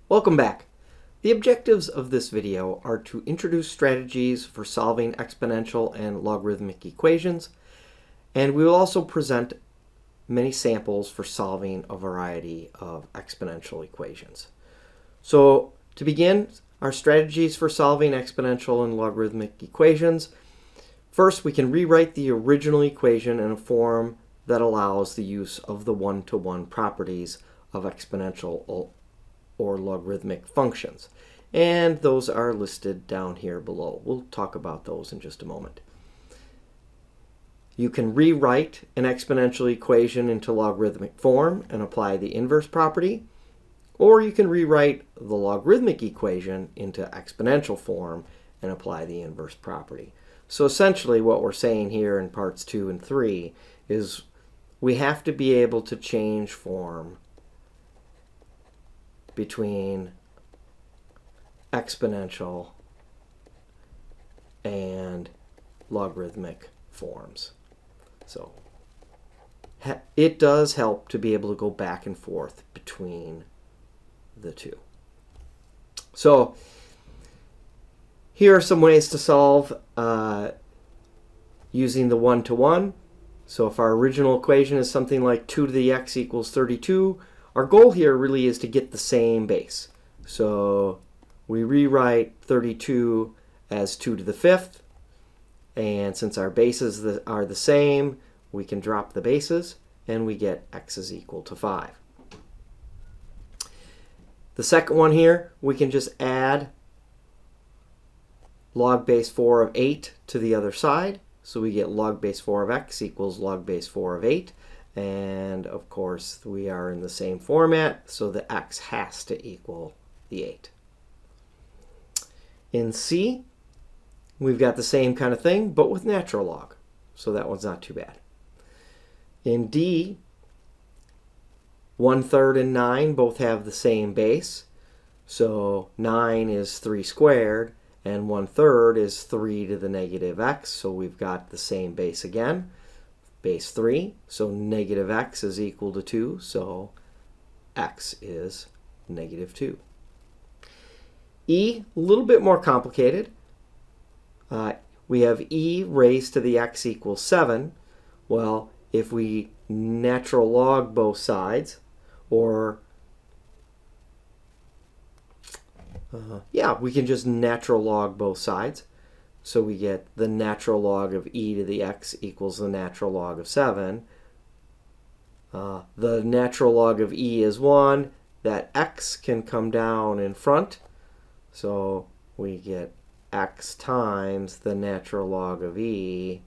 Welcome back. The objectives of this video are to introduce strategies for solving exponential and logarithmic equations, and we will also present many samples for solving a variety of exponential equations. So to begin, our strategies for solving exponential and logarithmic equations. First, we can rewrite the original equation in a form that allows the use of the one-to-one properties of exponential or logarithmic functions. And those are listed down here below. We'll talk about those in just a moment. You can rewrite an exponential equation into logarithmic form and apply the inverse property, or you can rewrite the logarithmic equation into exponential form and apply the inverse property. So essentially what we're saying here in parts 2 and 3 is we have to be able to change form between exponential and logarithmic forms. So it does help to be able to go back and forth between the two. So here are some ways to solve using the one-to-one. So if our original equation is something like 2 to the x equals 32, our goal here really is to get the same base. So we rewrite 32 as 2 to the 5th, and since our bases are the same, we can drop the bases, and we get x is equal to 5. The second one here, we can just add log base 4 of 8 to the other side. So we get log base 4 of x equals log base 4 of 8. And of course, we are in the same format, so the x has to equal the 8. In C, we've got the same kind of thing, but with natural log. So that one's not too bad. In D, 1/3 and 9 both have the same base. So 9 is 3 squared, and 1/3 is 3 to the negative x. So we've got the same base again. Base 3, so negative x is equal to 2, so x is negative 2. E, a little bit more complicated. We have e raised to the x equals 7. Well, if we natural log both sides, or we can just natural log both sides. So we get the natural log of e to the x equals the natural log of 7. The natural log of e is 1. That x can come down in front. So we get x times the natural log of e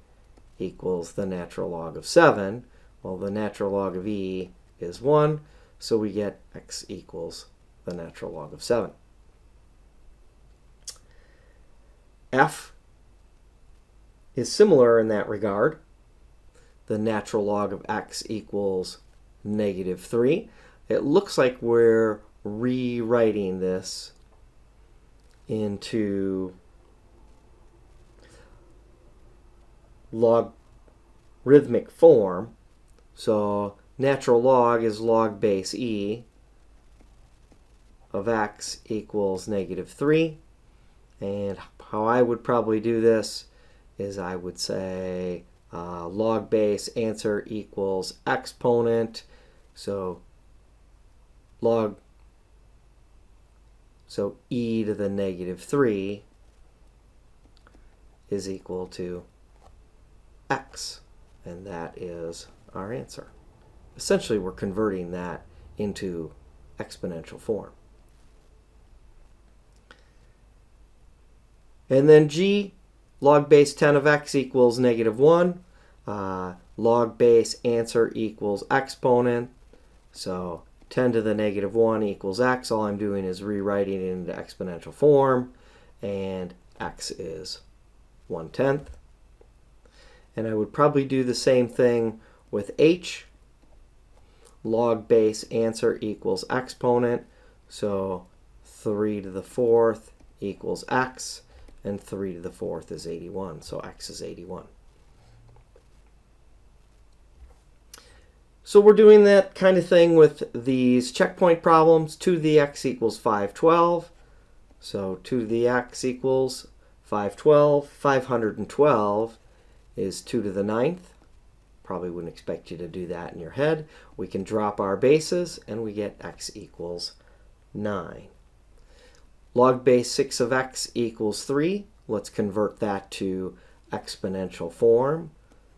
equals the natural log of 7. Well, the natural log of e is 1. So we get x equals the natural log of 7. F is similar in that regard. The natural log of x equals negative 3. It looks like we're rewriting this into logarithmic form. So natural log is log base e of x equals negative 3. And how I would probably do this is I would say log base answer equals exponent. So e to the negative 3 is equal to x. And that is our answer. Essentially, we're converting that into exponential form. And then G, log base 10 of x equals negative 1. Log base answer equals exponent. So 10 to the negative 1 equals x. All I'm doing is rewriting it into exponential form. And x is 1/10. And I would probably do the same thing with h. Log base answer equals exponent. So 3 to the 4th equals x. And 3 to the 4th is 81, so x is 81. So we're doing that kind of thing with these checkpoint problems. 2 to the x equals 512. So 2 to the x equals 512. 512 is 2 to the 9th. Probably wouldn't expect you to do that in your head. We can drop our bases and we get x equals 9. Log base 6 of x equals 3. Let's convert that to exponential form.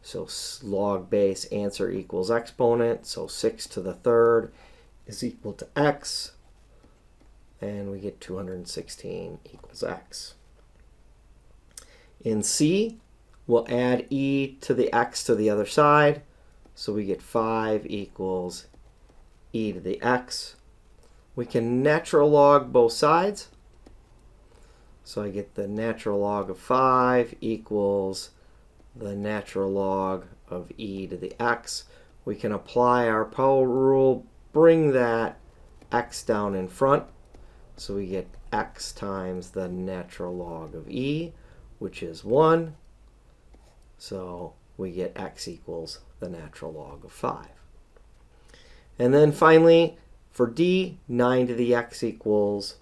So log base answer equals exponent. So 6 to the 3rd is equal to x. And we get 216 equals x. In C, we'll add e to the x to the other side. So we get 5 equals e to the x. We can natural log both sides. So I get the natural log of 5 equals the natural log of e to the x. We can apply our power rule, bring that x down in front. So we get x times the natural log of e, which is 1. So we get x equals the natural log of 5. And then finally, for D, 9 to the x equals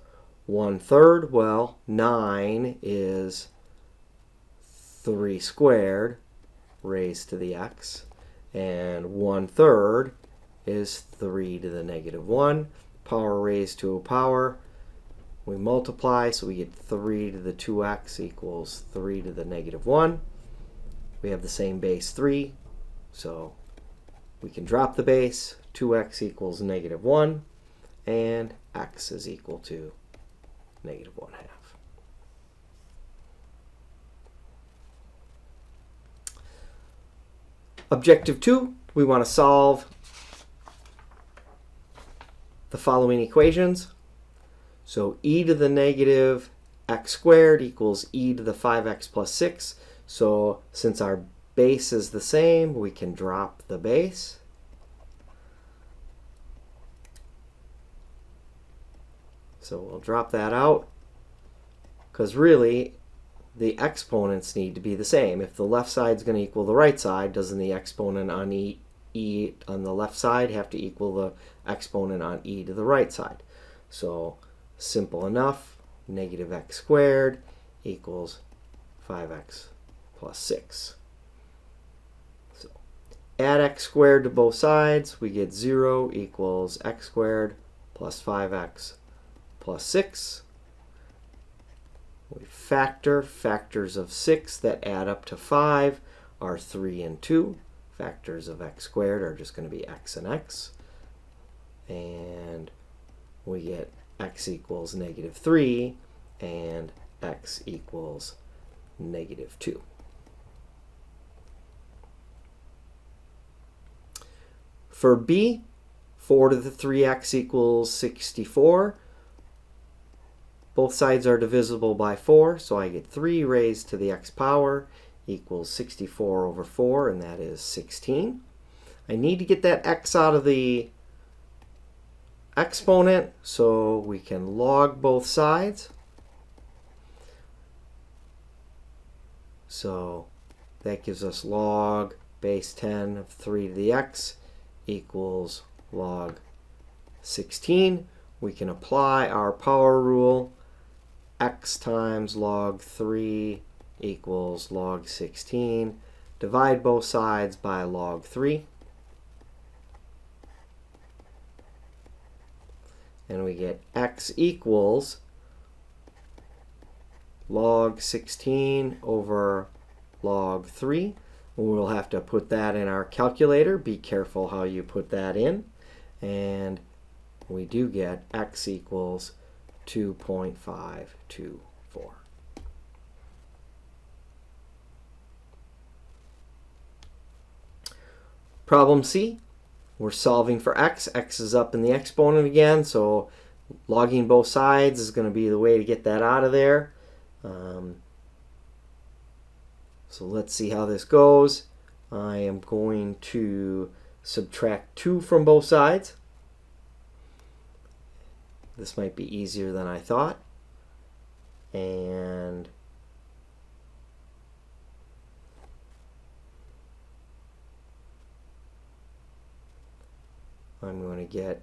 1/3. Well, 9 is 3 squared raised to the x. And 1/3 is 3 to the negative 1. Power raised to a power. We multiply, so we get 3 to the 2x equals 3 to the negative 1. We have the same base 3, so we can drop the base. 2x equals negative 1, and x is equal to negative 1/2. Objective 2, we want to solve the following equations. So e to the negative x squared equals e to the 5x plus 6. So since our base is the same, we can drop the base. So we'll drop that out, because really the exponents need to be the same. If the left side is going to equal the right side, doesn't the exponent on e on the left side have to equal the exponent on e to the right side? So simple enough, negative x squared equals 5x plus 6. So add x squared to both sides, we get 0 equals x squared plus 5x plus 6. We factor. Factors of 6 that add up to 5 are 3 and 2. Factors of x squared are just going to be x and x. And we get x equals negative 3 and x equals negative 2. For B, 4 to the 3x equals 64. Both sides are divisible by 4, so I get 3 raised to the x power equals 64 over 4, and that is 16. I need to get that x out of the exponent, so we can log both sides. So that gives us log base 10 of 3 to the x equals log 16. We can apply our power rule. X times log 3 equals log 16. Divide both sides by log 3. And we get x equals log 16 over log 3. We'll have to put that in our calculator. Be careful how you put that in. And we do get x equals 2.524. Problem C, we're solving for x. X is up in the exponent again, so logging both sides is going to be the way to get that out of there. So let's see how this goes. I am going to subtract 2 from both sides. This might be easier than I thought. And get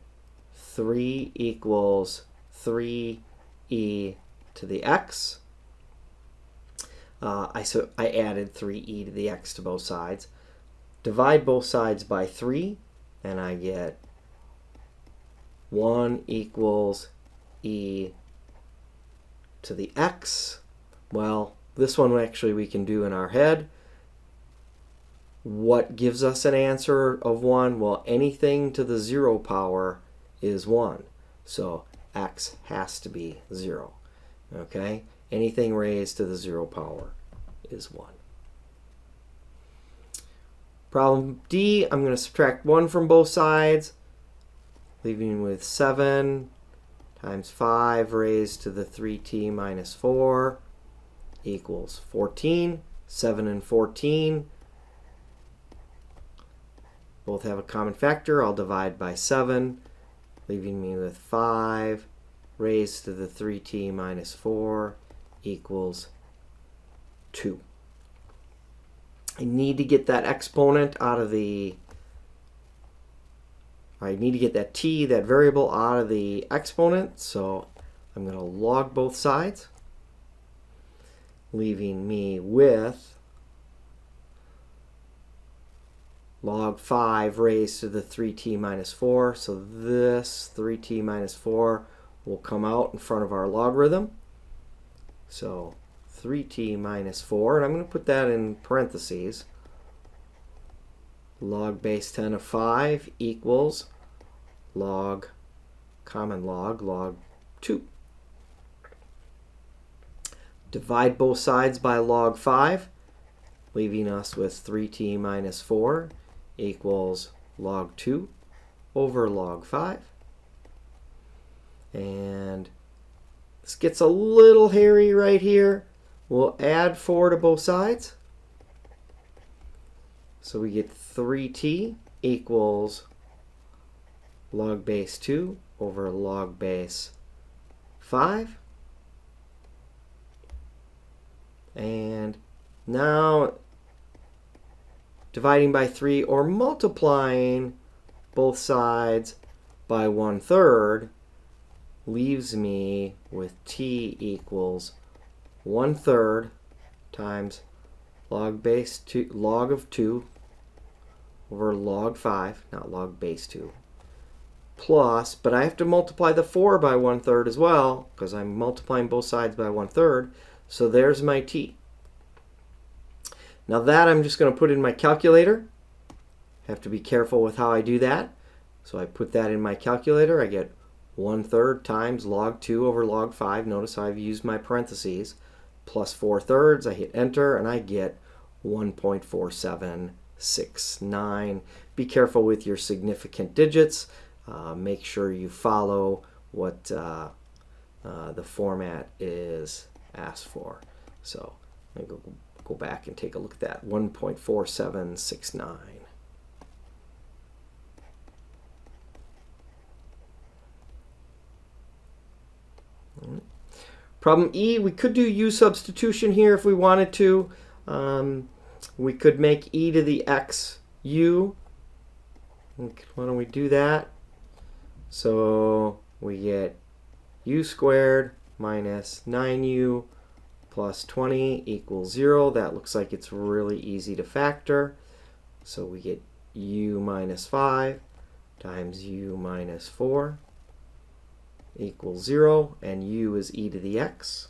3 equals 3e to the x. I added 3e to the x to both sides. Divide both sides by 3, and I get 1 equals e to the x. Well, this one actually we can do in our head. What gives us an answer of 1? Well, anything to the 0 power is 1. So x has to be 0. Okay? Anything raised to the 0 power is 1. Problem D, I'm going to subtract 1 from both sides, leaving with 7 times 5 raised to the 3t minus 4 equals 14. 7 and 14 both have a common factor. I'll divide by 7, leaving me with 5 raised to the 3t minus 4 equals 2. I need to get that exponent out of the, I need to get that t, that variable, out of the exponent, so I'm going to log both sides, leaving me with log 5 raised to the 3t minus 4. So this 3t minus 4 will come out in front of our logarithm. So 3t minus 4, and I'm going to put that in parentheses. Log base 10 of 5 equals log, common log 2. Divide both sides by log 5, leaving us with 3t minus 4 equals log 2 over log 5. And this gets a little hairy right here. We'll add 4 to both sides. So we get 3t equals log base 2 over log base 5. And now dividing by 3 or multiplying both sides by 1/3 leaves me with t equals 1/3 times log base 2, log of 2 over log 5, not log base 2, plus, but I have to multiply the 4 by 1/3 as well, because I'm multiplying both sides by 1/3, so there's my t. Now that I'm just going to put in my calculator. Have to be careful with how I do that. So I put that in my calculator. I get 1/3 times log 2 over log 5. Notice I've used my parentheses. Plus 4/3. I hit enter and I get 1.4769. Be careful with your significant digits. Make sure you follow what the format is asked for. So let me go back and take a look at that. 1.4769. Problem E, we could do U substitution here if we wanted to. We could make e to the x u. Why don't we do that? So we get u squared minus 9u plus 20 equals 0. That looks like it's really easy to factor. So we get u minus 5 times u minus 4 equals 0, and u is e to the x.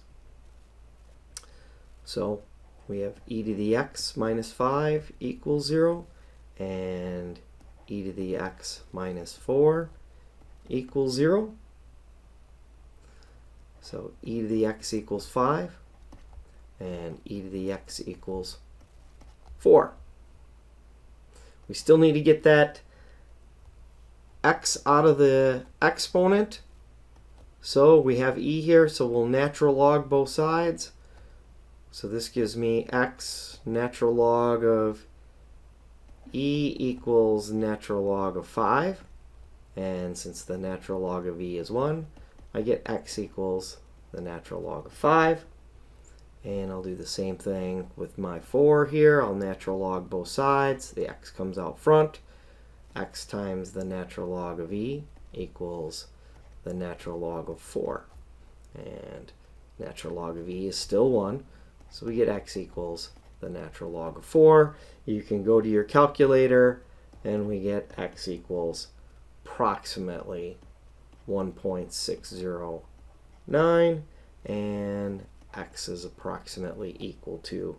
So we have e to the x minus 5 equals 0, and e to the x minus 4 equals 0. So e to the x equals 5, and e to the x equals 4. We still need to get that x out of the exponent. So we have e here, so we'll natural log both sides. So this gives me x natural log of e equals natural log of 5. And since the natural log of e is 1, I get x equals the natural log of 5. And I'll do the same thing with my 4 here. I'll natural log both sides. The x comes out front. x times the natural log of e equals the natural log of 4. And natural log of e is still 1, so we get x equals the natural log of 4. You can go to your calculator, and we get x equals approximately 1.609, and x is approximately equal to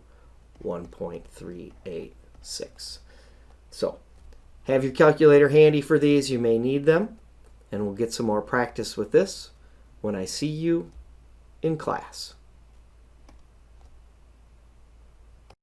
1.386. So, have your calculator handy for these. You may need them, and we'll get some more practice with this when I see you in class.